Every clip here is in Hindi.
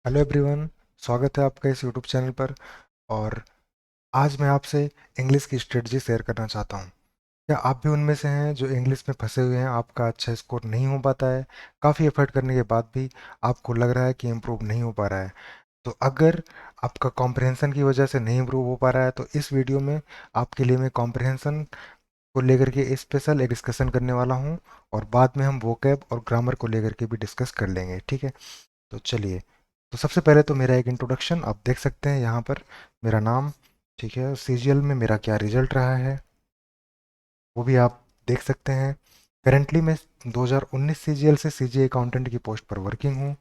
Hello everyone. स्वागत है आपका इस यूट्यूब चैनल पर। और आज मैं आपसे इंग्लिश की स्ट्रेटजी शेयर करना चाहता हूँ। क्या आप भी उनमें से हैं जो इंग्लिश में फंसे हुए हैं, आपका अच्छा स्कोर नहीं हो पाता है, काफ़ी एफर्ट करने के बाद भी आपको लग रहा है कि इम्प्रूव नहीं हो पा रहा है। तो अगर आपका कॉम्प्रहेंशन की वजह से नहीं इम्प्रूव हो पा रहा है तो इस वीडियो में आपके लिए मैं कॉम्प्रहेंशन को लेकर के स्पेशल एक डिस्कशन करने वाला हूँ। और बाद में हम वोकैब और ग्रामर को लेकर के भी डिस्कस कर लेंगे, ठीक है। तो चलिए, तो सबसे पहले तो मेरा एक इंट्रोडक्शन आप देख सकते हैं यहाँ पर। मेरा नाम, ठीक है, सीजीएल में मेरा क्या रिजल्ट रहा है वो भी आप देख सकते हैं। करेंटली मैं 2019 सीजीएल से सीजीए अकाउंटेंट की पोस्ट पर वर्किंग हूँ।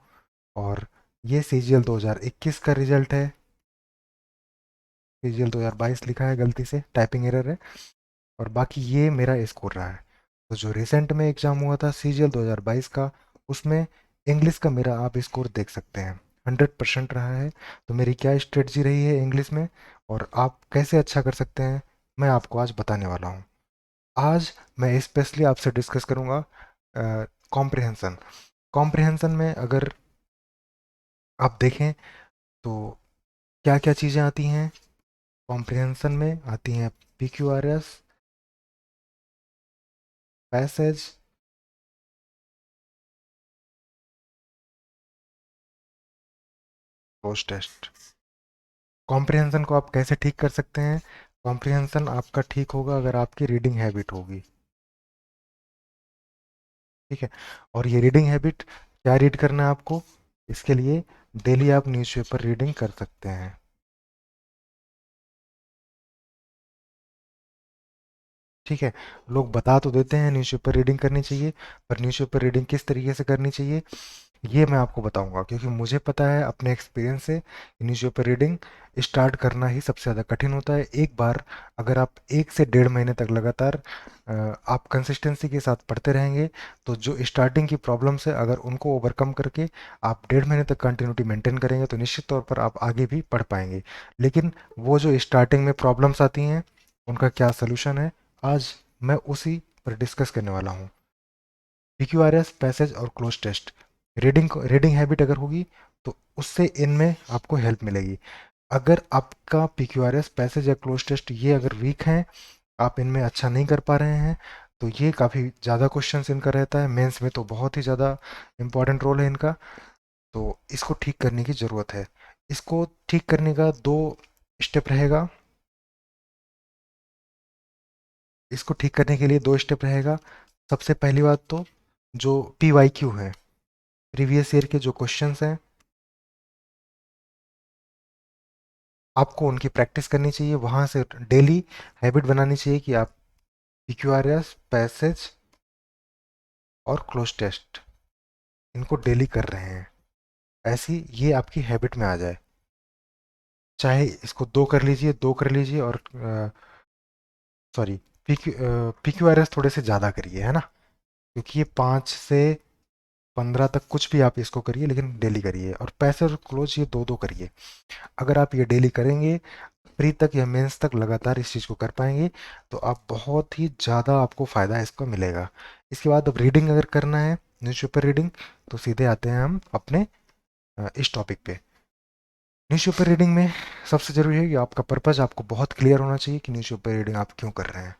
और ये सीजीएल 2021 का रिजल्ट है। सीजीएल 2022 लिखा है, गलती से टाइपिंग एरर है। और बाकी ये मेरा स्कोर रहा है। तो जो रिसेंट में एग्ज़ाम हुआ था सीजीएल 2022 का, उसमें इंग्लिश का मेरा आप स्कोर देख सकते हैं, 100% रहा है। तो मेरी क्या स्ट्रेटजी रही है इंग्लिश में और आप कैसे अच्छा कर सकते हैं, मैं आपको आज बताने वाला हूँ। आज मैं स्पेशली आपसे डिस्कस करूँगा कॉम्प्रिहेंसन। कॉम्प्रिहेंसन में अगर आप देखें तो क्या क्या चीज़ें आती हैं कॉम्प्रिहेंसन में। आती हैं PQRS, passage, cloze test. Comprehension को आप कैसे ठीक कर सकते हैं? कॉम्प्रिहेंशन आपका ठीक होगा अगर आपकी रीडिंग हैबिट होगी, ठीक है। और ये रीडिंग हैबिट, क्या रीड करना है आपको? इसके लिए डेली आप न्यूज़पेपर रीडिंग कर सकते हैं, ठीक है। लोग बता तो देते हैं न्यूज़पेपर रीडिंग करनी चाहिए, पर न्यूज़पेपर रीडिंग किस तरीके से करनी चाहिए ये मैं आपको बताऊंगा, क्योंकि मुझे पता है अपने एक्सपीरियंस से न्यूज़पेपर रीडिंग स्टार्ट करना ही सबसे ज़्यादा कठिन होता है। एक बार अगर आप 1 से 1.5 महीने तक लगातार आप कंसिस्टेंसी के साथ पढ़ते रहेंगे तो जो स्टार्टिंग की प्रॉब्लम्स है अगर उनको ओवरकम करके आप 1.5 महीने तक कंटिन्यूटी मेंटेन करेंगे तो निश्चित तौर पर आप आगे भी पढ़ पाएंगे। लेकिन वो जो स्टार्टिंग में प्रॉब्लम्स आती हैं उनका क्या सोल्यूशन है, आज मैं उसी पर डिस्कस करने वाला हूँ। PQRS, पैसेज और क्लोज टेस्ट, रीडिंग हैबिट अगर होगी तो उससे इनमें आपको हेल्प मिलेगी। अगर आपका PQRS, पैसेज या क्लोज टेस्ट ये अगर वीक हैं, आप इनमें अच्छा नहीं कर पा रहे हैं, तो ये काफ़ी ज़्यादा क्वेश्चंस इनका रहता है। मेंस में तो बहुत ही ज़्यादा इंपॉर्टेंट रोल है इनका। तो इसको ठीक करने की ज़रूरत है। इसको ठीक करने का 2 स्टेप रहेगा। इसको ठीक करने के लिए 2 स्टेप रहेगा। सबसे पहली बात तो जो PYQ है, प्रीवियस ईयर के जो क्वेश्चंस हैं, आपको उनकी प्रैक्टिस करनी चाहिए। वहाँ से डेली हैबिट बनानी चाहिए कि आप PQRS, पैसेज और क्लोज टेस्ट इनको डेली कर रहे हैं। ऐसी ये आपकी हैबिट में आ जाए। चाहे इसको 2 कर लीजिए और सॉरी, PQRS थोड़े से ज़्यादा करिए, है ना। क्योंकि ये 5 से 15 तक कुछ भी आप इसको करिए, लेकिन डेली करिए। और पैसेज और क्लोज ये 2 2 करिए। अगर आप ये डेली करेंगे, प्री तक या मेंस तक लगातार इस चीज़ को कर पाएंगे, तो आप बहुत ही ज़्यादा आपको फ़ायदा इसका मिलेगा। इसके बाद अब रीडिंग अगर करना है, न्यूज़पेपर रीडिंग, तो सीधे आते हैं हम अपने इस टॉपिक पे। न्यूज़पेपर रीडिंग में सबसे ज़रूरी है कि आपका पर्पज़ आपको बहुत क्लियर होना चाहिए कि न्यूज़पेपर रीडिंग आप क्यों कर रहे हैं।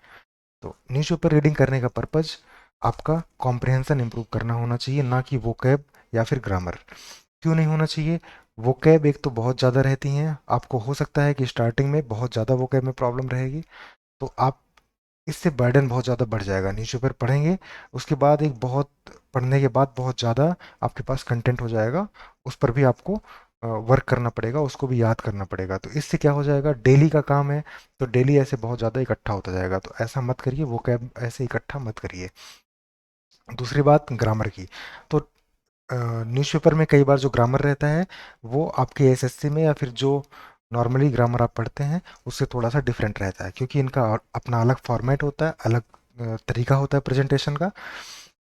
तो न्यूज़पेपर रीडिंग करने का पर्पज़ आपका कॉम्प्रिहेंशन इंप्रूव करना होना चाहिए, ना कि वोकैब या फिर ग्रामर। क्यों नहीं होना चाहिए? वोकैब एक तो बहुत ज़्यादा रहती हैं, आपको हो सकता है कि स्टार्टिंग में बहुत ज़्यादा वोकैब में प्रॉब्लम रहेगी, तो आप इससे बर्डन बहुत ज़्यादा बढ़ जाएगा। न्यूज़पेपर पढ़ेंगे, उसके बाद एक बहुत पढ़ने के बाद बहुत ज़्यादा आपके पास कंटेंट हो जाएगा, उस पर भी आपको वर्क करना पड़ेगा, उसको भी याद करना पड़ेगा। तो इससे क्या हो जाएगा, डेली का काम है तो डेली ऐसे बहुत ज़्यादा इकट्ठा होता जाएगा। तो ऐसा मत करिए, वोकैब ऐसे इकट्ठा मत करिए। दूसरी बात ग्रामर की, तो न्यूज़पेपर में कई बार जो ग्रामर रहता है वो आपके एसएससी में या फिर जो नॉर्मली ग्रामर आप पढ़ते हैं उससे थोड़ा सा डिफरेंट रहता है, क्योंकि इनका अपना अलग फॉर्मेट होता है, अलग तरीका होता है प्रेजेंटेशन का।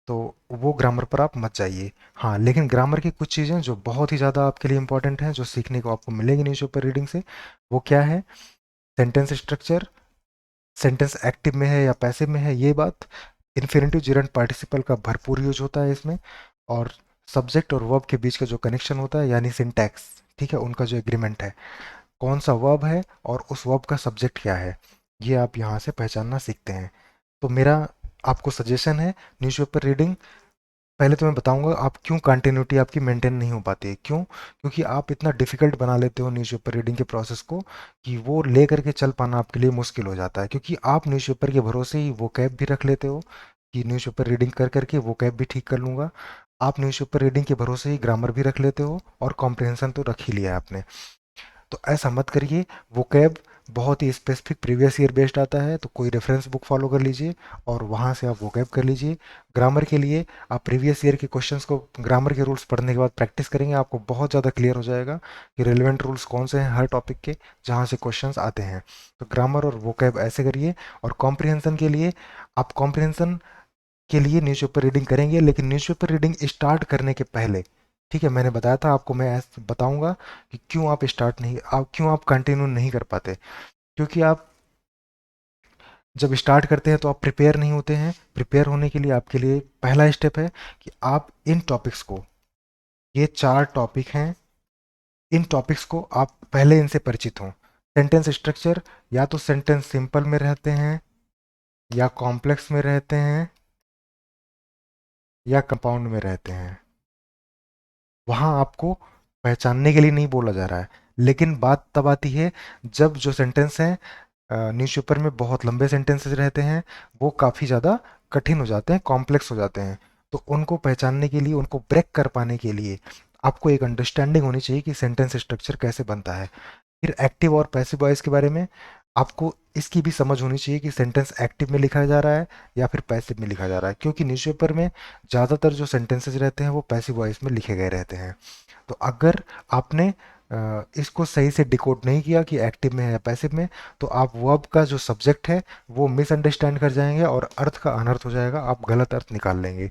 तो वो ग्रामर पर आप मत जाइए। हाँ, लेकिन ग्रामर की कुछ चीज़ें जो बहुत ही ज़्यादा आपके लिए इंपॉर्टेंट हैं, जो सीखने को आपको मिलेगी न्यूज़पेपर रीडिंग से, वो क्या है? सेंटेंस स्ट्रक्चर, सेंटेंस एक्टिव में है या पैसिव में है, ये बात। इन्फिनिटिव, जिरेंट, पार्टिसिपल का भरपूर यूज होता है इसमें। और सब्जेक्ट और वर्ब के बीच का जो कनेक्शन होता है यानी सिंटैक्स, ठीक है, उनका जो एग्रीमेंट है, कौन सा वर्ब है और उस वर्ब का सब्जेक्ट क्या है, ये आप यहाँ से पहचानना सीखते हैं। तो मेरा आपको सजेशन है न्यूज़पेपर रीडिंग। पहले तो मैं बताऊंगा आप क्यों कंटिन्यूटी आपकी मेंटेन नहीं हो पाती है, क्यों, क्योंकि आप इतना डिफिकल्ट बना लेते हो न्यूज़पेपर रीडिंग के प्रोसेस को कि वो ले करके चल पाना आपके लिए मुश्किल हो जाता है, क्योंकि आप न्यूज़पेपर के भरोसे ही वो कैब भी रख लेते हो कि न्यूज़पेपर रीडिंग कर करके वो कैब भी ठीक कर लूंगा। आप न्यूज़पेपर रीडिंग के भरोसे ही ग्रामर भी रख लेते हो और कॉम्प्रिहेंशन तो रख ही लिया है आपने। तो ऐसा मत करिए। वोकैब बहुत ही स्पेसिफिक प्रीवियस ईयर बेस्ड आता है, तो कोई रेफरेंस बुक फॉलो कर लीजिए और वहाँ से आप वोकैब कर लीजिए। ग्रामर के लिए आप प्रीवियस ईयर के क्वेश्चंस को, ग्रामर के रूल्स पढ़ने के बाद प्रैक्टिस करेंगे, आपको बहुत ज़्यादा क्लियर हो जाएगा कि रेलिवेंट रूल्स कौन से हैं हर टॉपिक के जहाँ से क्वेश्चंस आते हैं। तो ग्रामर और वोकैब ऐसे करिए। और कॉम्प्रिहेंशन के लिए आप कॉम्प्रिहेंशन के लिए न्यूज़पेपर रीडिंग करेंगे, लेकिन न्यूज़पेपर रीडिंग स्टार्ट करने के पहले, ठीक है, मैंने बताया था आपको, मैं बताऊंगा कि क्यों आप स्टार्ट नहीं, आप क्यों आप कंटिन्यू नहीं कर पाते। क्योंकि आप जब स्टार्ट करते हैं तो आप प्रिपेयर नहीं होते हैं। प्रिपेयर होने के लिए आपके लिए पहला स्टेप है कि आप इन टॉपिक्स को, ये 4 टॉपिक हैं, इन टॉपिक्स को आप पहले इनसे परिचित हों। सेंटेंस स्ट्रक्चर, या तो सेंटेंस सिंपल में रहते हैं या कॉम्प्लेक्स में रहते हैं या कंपाउंड में रहते हैं, वहां आपको पहचानने के लिए नहीं बोला जा रहा है। लेकिन बात तब आती है जब जो सेंटेंस हैं न्यूज़पेपर में बहुत लंबे सेंटेंसेस रहते हैं, वो काफ़ी ज़्यादा कठिन हो जाते हैं, कॉम्प्लेक्स हो जाते हैं। तो उनको पहचानने के लिए, उनको ब्रेक कर पाने के लिए आपको एक अंडरस्टैंडिंग होनी चाहिए कि सेंटेंस स्ट्रक्चर कैसे बनता है। फिर एक्टिव और पैसिव वॉइस के बारे में आपको इसकी भी समझ होनी चाहिए कि सेंटेंस एक्टिव में लिखा जा रहा है या फिर पैसिव में लिखा जा रहा है, क्योंकि न्यूज़पेपर में ज़्यादातर जो सेंटेंसेस रहते हैं वो पैसिव वॉइस में लिखे गए रहते हैं। तो अगर आपने इसको सही से डिकोड नहीं किया कि एक्टिव में है या पैसिव में, तो आप वर्ब का जो सब्जेक्ट है वो मिसअंडरस्टैंड कर जाएंगे और अर्थ का अनर्थ हो जाएगा, आप गलत अर्थ निकाल लेंगे।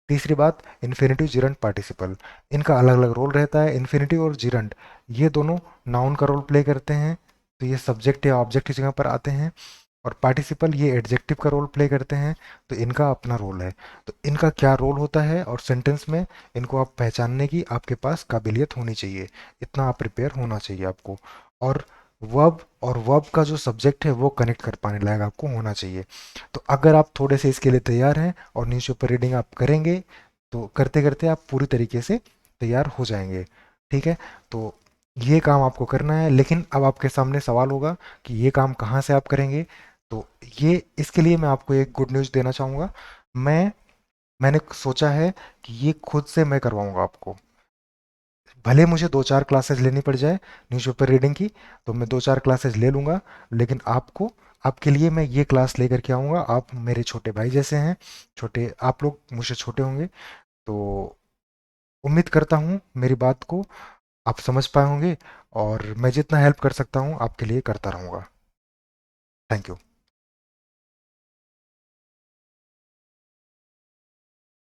तीसरी बात, इन्फिनिटिव जिरंट पार्टिसिपल, इनका अलग अलग रोल रहता है। इन्फिनिटिव और जिरंट ये दोनों नाउन का रोल प्ले करते हैं, तो ये सब्जेक्ट या ऑब्जेक्ट की जगह पर आते हैं। और पार्टिसिपल ये एडजेक्टिव का रोल प्ले करते हैं, तो इनका अपना रोल है। तो इनका क्या रोल होता है और सेंटेंस में, इनको आप पहचानने की आपके पास काबिलियत होनी चाहिए, इतना आप प्रिपेयर होना चाहिए आपको। और वर्ब का जो सब्जेक्ट है वो कनेक्ट कर पाने लायक आपको होना चाहिए। तो अगर आप थोड़े से इसके लिए तैयार हैं और न्यूज़पेपर रीडिंग आप करेंगे, तो करते करते आप पूरी तरीके से तैयार हो जाएंगे। ठीक है, तो ये काम आपको करना है। लेकिन अब आपके सामने सवाल होगा कि ये काम कहाँ से आप करेंगे। तो ये, इसके लिए मैं आपको एक गुड न्यूज़ देना चाहूँगा। मैंने सोचा है कि ये खुद से मैं करवाऊँगा आपको। भले मुझे 2-4 क्लासेस लेनी पड़ जाए न्यूज़पेपर रीडिंग की, तो मैं 2-4 क्लासेस ले लूँगा, लेकिन आपको, आपके लिए मैं ये क्लास लेकर के आऊँगा। आप मेरे छोटे भाई जैसे हैं, छोटे, आप लोग मुझसे छोटे होंगे, तो उम्मीद करता हूँ मेरी बात को आप समझ पाए होंगे, और मैं जितना हेल्प कर सकता हूँ आपके लिए करता रहूँगा। Thank you.